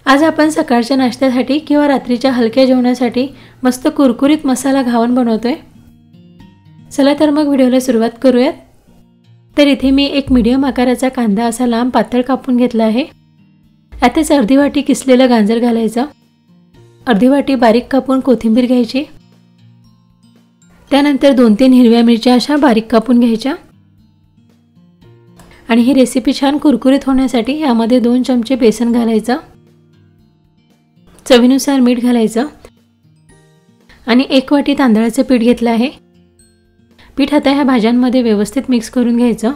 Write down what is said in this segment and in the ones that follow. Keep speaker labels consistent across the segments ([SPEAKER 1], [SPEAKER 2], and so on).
[SPEAKER 1] आज आपण सकाळच्या नाश्त्यासाठी किंवा रात्रीच्या हलक्या जेवणासाठी मस्त कुरकुरीत मसाला घावन बनवतोय। चला तर मग व्हिडिओला सुरुवात करूयात। तर इथे मी एक मीडियम आकाराचा कांदा असा लांब पातळ कापून घेतला आहे। यातच अर्धी वाटी किसलेलं गाजर घालायचं, अर्धी वाटी बारीक कापून कोथिंबीर घ्यायची, त्यानंतर 2-3 हिरव्या मिरच्या अशा बारीक कापून घ्यायच्या आणि ही रेसिपी छान कुरकुरीत होण्यासाठी यामध्ये 2 चमचे बेसन घालायचं, चवीनुसार मीठ घालायचं आणि 1 वाटी तांदळाचं पीठ घेतलं आहे। पीठ आता ह्या भाज्यांमध्ये व्यवस्थित मिक्स करून घ्यायचं।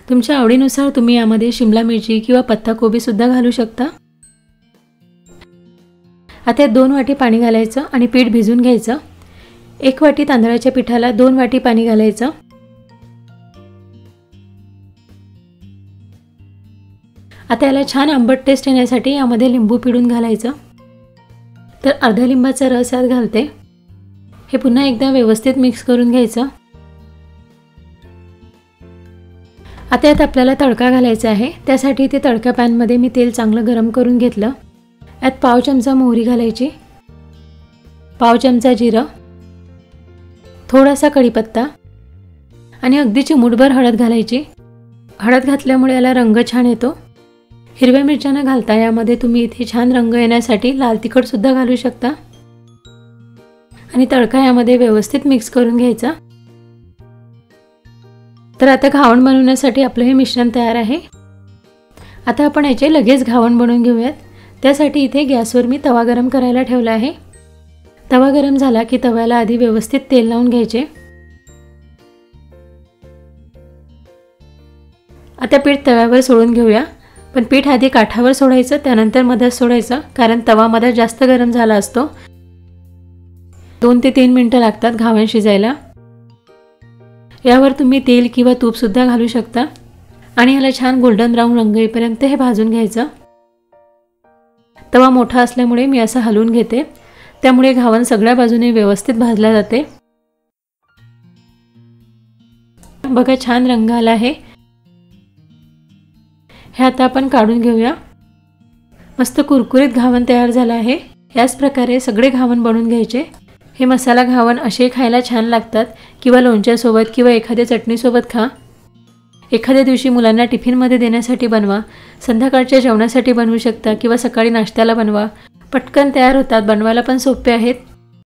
[SPEAKER 1] तुमच्या आवडीनुसार तुम्ही यामध्ये शिमला मिरची किंवा पत्ताकोबी सुद्धा घालू शकता। आता 2 वाटी पाणी घालायचं आणि पीठ भिजवून घ्यायचं। 1 वाटी तांदळाच्या पिठाला 2 वाटी पाणी घालायचं। आता याला छान आंबट टेस्ट येण्यासाठी यामध्ये लिंबू पिळून घालायचं। तर अर्धा लिंबाचा रस यात घालते। हे पुन्हा एकदा व्यवस्थित मिक्स करून घ्यायचं। आता यात आपल्याला तडका घालायचा आहे। त्यासाठी ते तडका पॅन मध्ये मी तेल चांगलं गरम करून घेतलं। यात पाव चमचा मोहरी घालायची, पाव चमचा जिरं, थोडासा कढीपत्ता आणि अगदी चिमूटभर हळद घालायची। हळद घातल्यामुळे याला रंग छान येतो। हिरव्या मिरच्या न घालता यामध्ये तुम्ही इथे छान रंग येण्यासाठी लाल तिखट सुद्धा घालू शकता आणि तडका यामध्ये व्यवस्थित मिक्स करून घ्यायचा। तर आता घावण बनवण्यासाठी आपलं हे मिश्रण तयार आहे। आता आपण याचे लगेच घावण बनवून घेऊयात। त्यासाठी इथे गॅसवर मी तवा गरम करायला ठेवला आहे। तवा गरम झाला की तव्याला आधी व्यवस्थित तेल लावून घ्यायचे। आता पीठ तव्यावर सोडून घेऊया, पण पीठ आधी काठावर सोडायचं, त्यानंतर मधात सोडायचं, कारण तवा मधात जास्त गरम झाला असतो। 2 ते 3 मिनिटं लागतात घावण शिजायला। यावर तुम्ही तेल किंवा तूप सुद्धा घालू शकता आणि याला छान गोल्डन ब्राऊन रंग येईपर्यंत हे भाजून घ्यायचं। तवा मोठा असल्यामुळे मी असं हलवून घेते, त्यामुळे घावण सगळ्या बाजूने व्यवस्थित भाजला जाते। बघा छान रंग आला आहे। हे आता आपण काढून घेऊया। मस्त कुरकुरीत घावण तयार झालं आहे। याच प्रकारे सगळे घावण बनवून घ्यायचे। हे मसाला घावण असे खायला छान लागतात किंवा लोणच्यासोबत किंवा एखाद्या चटणीसोबत खा। एखाद्या दिवशी मुलांना टिफिनमध्ये देण्यासाठी बनवा, संध्याकाळच्या जेवणासाठी बनवू शकता किंवा सकाळी नाश्त्याला बनवा। पटकन तयार होतात, बनवायला पण सोपे आहेत।